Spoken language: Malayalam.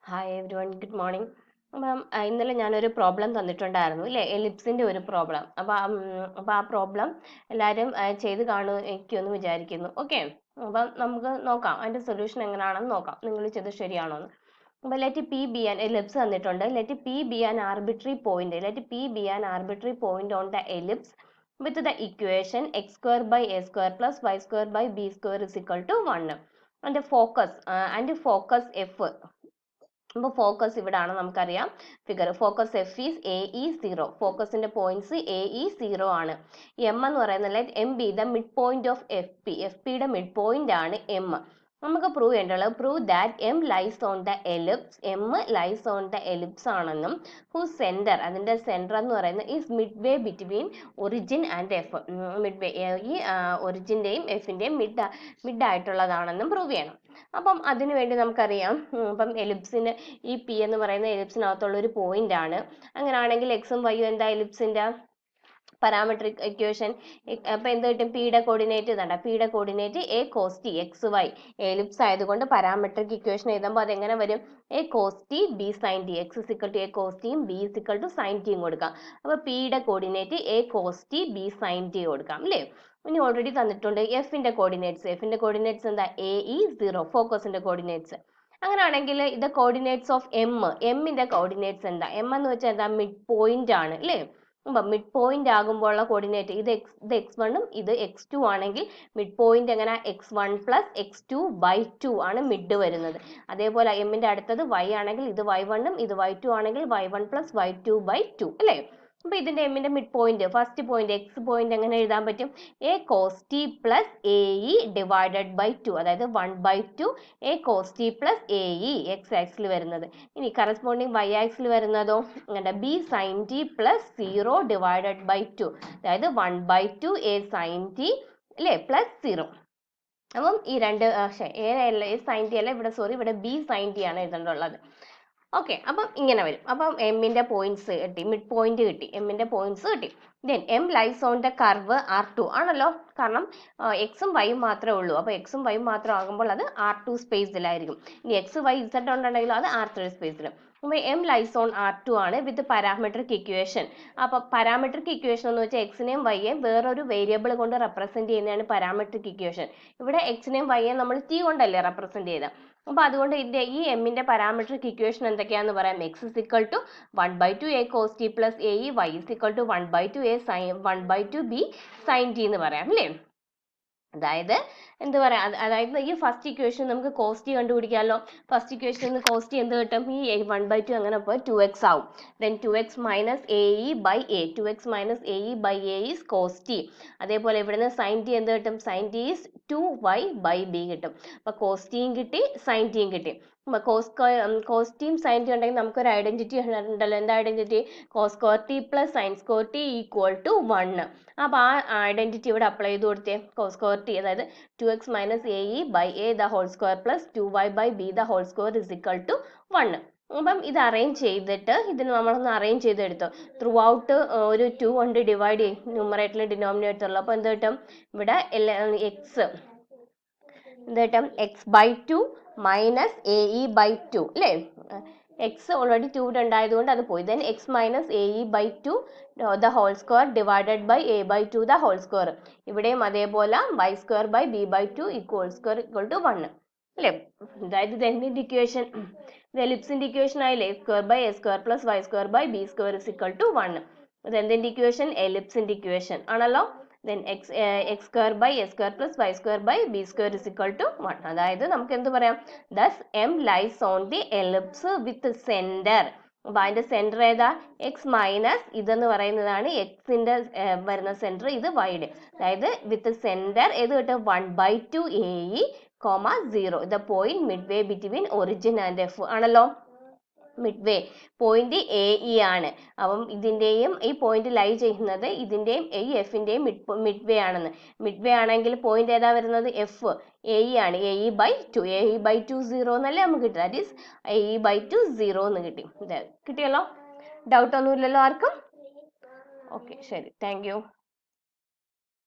Hi every one, good morning. അപ്പം ഇന്നലെ ഞാനൊരു പ്രോബ്ലം തന്നിട്ടുണ്ടായിരുന്നു ഇല്ലേ, എലിപ്സിൻ്റെ ഒരു പ്രോബ്ലം. അപ്പം ആ പ്രോബ്ലം എല്ലാവരും ചെയ്ത് കാണുമെന്ന് വിചാരിക്കുന്നു. ഓക്കെ, അപ്പം നമുക്ക് നോക്കാം അതിൻ്റെ സൊല്യൂഷൻ എങ്ങനെയാണെന്ന് നോക്കാം. നിങ്ങൾ ചെയ്ത് ശരിയാണോ എന്ന്. അപ്പോൾ let P be an ellipse തന്നിട്ടുണ്ട്. Let P be an arbitrary point on the ellipse with the equation x square by a square plus y square by b square is equal to 1. And focus f. അപ്പോൾ ഫോക്കസ് ഇവിടെ ആണ്, നമുക്കറിയാം figure. Focus F is A E 0. ഫോക്കസിന്റെ പോയിന്റ്സ് എ ഇ 0 ആണ്. എം എന്ന് പറയുന്നത് M be the midpoint of F പിയുടെ മിഡ് പോയിന്റ് ആണ് എം. നമുക്ക് പ്രൂവ് ചെയ്യേണ്ടത് prove that M lies on the ellipse. M lies on the ellipse ആണെന്നും ഹൂസ് സെന്റർ, അതിന്റെ സെന്റർ എന്ന് പറയുന്നത് is midway between origin and F. Midway, ഈ ഒറിജിന്റെയും എഫിന്റെയും മിഡ് ആയിട്ടുള്ളതാണെന്നും പ്രൂവ് ചെയ്യണം. അപ്പം അതിനുവേണ്ടി നമുക്കറിയാം, അപ്പം എലിപ്സിന് ഈ പി എന്ന് പറയുന്ന എലിപ്സിനകത്തുള്ള ഒരു പോയിന്റ് ആണ്. അങ്ങനെയാണെങ്കിൽ എക്സും വൈയും എന്താ എലിപ്സിന്റെ പാരാമെട്രിക് ഇക്വേഷൻ. അപ്പൊ എന്ത് കിട്ടും? പിയുടെ കോർഡിനേറ്റ് ഇതാണ്ട, പിയുടെ coordinate A cos T X Y. Ellipse ആയതുകൊണ്ട് പാരാമെട്രിക് ഇക്വേഷൻ എഴുതുമ്പോൾ അതെങ്ങനെ വരും? A cos T B sine T. X is equal to A cos ടിയും ബി ഇസിക്കൽ ടു സൈൻ ടിയും കൊടുക്കാം. അപ്പൊ പിയുടെ coordinate A cos T B sine T കൊടുക്കാം അല്ലേ. ഇനി ഓൾറെഡി തന്നിട്ടുണ്ട് എഫിന്റെ കോർഡിനേറ്റ്സ് എന്താ? എ ഇ 0, ഫോക്കസിന്റെ കോർഡിനേറ്റ്സ്. അങ്ങനെയാണെങ്കിൽ ഇത് കോർഡിനേറ്റ്സ് ഓഫ് എമ്മിന്റെ കോർഡിനേറ്റ്സ് എന്താ? എം എന്ന് വെച്ചാൽ എന്താ? മിഡ് പോയിന്റ് ആണ് അല്ലേ. മിഡ് പോയിന്റ് ആകുമ്പോൾ ഉള്ള കോർഡിനേറ്റ് ഇത് എക്സ് വണ്ണും ഇത് എക്സ് ടു ആണെങ്കിൽ മിഡ് പോയിന്റ് എങ്ങനെ? X one plus x two by two ആണ് മിഡ് വരുന്നത്. അതേപോലെ എമ്മിന്റെ അടുത്തത് വൈ ആണെങ്കിൽ ഇത് വൈ വണ്ണും ഇത് വൈ ടു ആണെങ്കിൽ y one plus y two by two അല്ലേ. അപ്പൊ ഇതിന്റെ എമ്മിന്റെ mid point, first point x point എങ്ങനെ എഴുതാൻ പറ്റും? A cos t plus a e divided by two, അതായത് 1/2 a cos t plus a e x ആക്സിൽ വരുന്നത്. ഇനി കറസ്പോണ്ടിങ് വൈ ആക്സിൽ വരുന്നതോ അങ്ങനെ b sine t plus 0 divided by two, അതായത് 1/2 എ സൈൻ ടി അല്ലേ പ്ലസ് 0. അപ്പം ഈ രണ്ട് എ സൈൻ ടി അല്ല ഇവിടെ, സോറി, ഇവിടെ ബി സൈൻ ടി ആണ് എഴുതേണ്ടുള്ളത്. ഓക്കെ, അപ്പം ഇങ്ങനെ വരും. അപ്പം എമ്മിന്റെ പോയിന്റ്സ് കിട്ടി, മിഡ് പോയിന്റ് കിട്ടി, എമ്മിന്റെ പോയിന്റ്സ് കിട്ടി. Then m lies on the curve R2 ആണല്ലോ, കാരണം എക്സും വൈയും മാത്രമേ ഉള്ളൂ. അപ്പൊ എക്സും വൈയും മാത്രം ആകുമ്പോൾ അത് R2 സ്പേസിലായിരിക്കും. ഇനി എക്സ് വൈ ഇസഡ് ഉണ്ടെങ്കിൽ അത് R3 സ്പേസിലും. അപ്പോൾ എം ലൈസ് ഓൺ R2 ആണ് വിത്ത് പാരാമെട്രിക് ഇക്വേഷൻ. അപ്പൊ പാരാമെട്രിക് ഇക്വേഷൻ എന്ന് വെച്ചാൽ എക്സിനെയും വൈയെയും വേറൊരു വേരിയബിൾ കൊണ്ട് റെപ്രസെന്റ് ചെയ്യുന്നതാണ് പാരാമെട്രിക് ഇക്വേഷൻ. ഇവിടെ എക്സിനെയും വൈയെയും നമ്മൾ ടി കൊണ്ടല്ലേ റെപ്രസെന്റ് ചെയ്തത്. അപ്പൊ അതുകൊണ്ട് ഈ എമ്മിന്റെ പാരാമെട്രിക് ഇക്വേഷൻ എന്തൊക്കെയാന്ന് പറയാം? X is equal to 1/2 a cos t plus a e, y is equal to 1/2 a sine 1/2 b sine t എന്ന് പറയാം അല്ലേ. അതായത് എന്ത് പറയാ, അതായത് ഈ ഫസ്റ്റ് ഇക്വേഷൻ നമുക്ക് കോസ്റ്റ് കണ്ടുപിടിക്കാമല്ലോ. ഫസ്റ്റ് ഇക്വേഷൻ കോസ്റ്റ് എന്ത് കിട്ടും? ഈ 1/2 അങ്ങനെ പോയി 2x ആവും. Then 2x minus a e by a, 2x minus a e by a is cos t. അതേപോലെ ഇവിടുന്ന് സൈൻ ടി എന്ത് കിട്ടും? Sine t is 2y by b കിട്ടും. അപ്പൊ കോസ്റ്റിയും കിട്ടി, സൈൻ ടിയും കിട്ടി. കോസ്റ്റിയും സൈൻ ടി ഉണ്ടെങ്കിൽ നമുക്കൊരു ഐഡന്റിറ്റി ഉണ്ടല്ലോ. എന്താ identity? Cos square t plus sine square t equal to 1. അപ്പൊ ആ ഐഡന്റിറ്റി ഇവിടെ അപ്ലൈ ചെയ്ത് കൊടുത്തേ. കോസ് സ്ക്വയർ ടി, അതായത് 2x minus a e by a the whole square plus 2y by b the whole square is equal to 1. അപ്പം ഇത് അറേഞ്ച് ചെയ്തിട്ട് ഇതിന് നമ്മളൊന്ന് അറേഞ്ച് ചെയ്തെടുത്തോ. ത്രൂ ഔട്ട് ഒരു 2 കൊണ്ട് ഡിവൈഡ് ചെയ്യും ന്യൂമറേറ്ററിൽ ഡിനോമിനേറ്ററിൽ. അപ്പൊ എന്ത് കിട്ടും? ഇവിടെ എക്സ് എന്ത് കിട്ടും? X by 2 minus a e by 2 അല്ലേ. എക്സ് ഓൾറെഡി 2 ഉണ്ടായതുകൊണ്ട് അത് പോയി. Then x minus a e by 2 the whole square divided by a by 2 the whole square. ഇവിടെയും അതേപോലെ y square by b by 2 equal square equal to 1 അല്ലേ. അതായത് ഇത് എന്തിന്റെ ഇക്വേഷൻ? ഇത് എലിപ്സിന്റെ ഇക്വേഷൻ ആയില്ലേ. Square by a square plus y square by b square is equal to 1. ഇത് എന്തിന്റെ ഇക്വേഷൻ? എലിപ്സിന്റെ ഇക്വേഷൻ ആണല്ലോ. then x square by a square plus y square by b square is equal to 1. അതായത് നമുക്ക് എന്ത് പറയാം? thus m lies on the ellipse with center. അപ്പൊ അതിന്റെ സെന്റർ ഏതാ? എക്സ് മൈനസ് ഇതെന്ന് പറയുന്നതാണ് എക്സിന്റെ വരുന്ന സെന്റർ, ഇത് വൈഡ്. അതായത് വിത്ത് സെന്റർ ഏത് കിട്ടും? 1/2 A E, 0. The point midway between origin and F ആണല്ലോ. Midway point A E ആണ്. അപ്പം ഇതിന്റെയും ഈ പോയിന്റ് ലൈ ചെയ്യുന്നത് ഇതിന്റെയും ഈ എഫിന്റെയും മിഡ് വേ ആണെന്ന്. മിഡ് വേ ആണെങ്കിൽ പോയിന്റ് ഏതാ വരുന്നത്? എഫ് എ ഇ ആണ്. A e by 2, a e by 2 0 എന്നല്ലേ നമുക്ക് കിട്ടും. That is A e by 2 0 എന്ന് കിട്ടി. കിട്ടിയല്ലോ? ഡൗട്ട് ഒന്നുമില്ലല്ലോ ആർക്കും? ഓക്കെ, ശരി, താങ്ക് യു.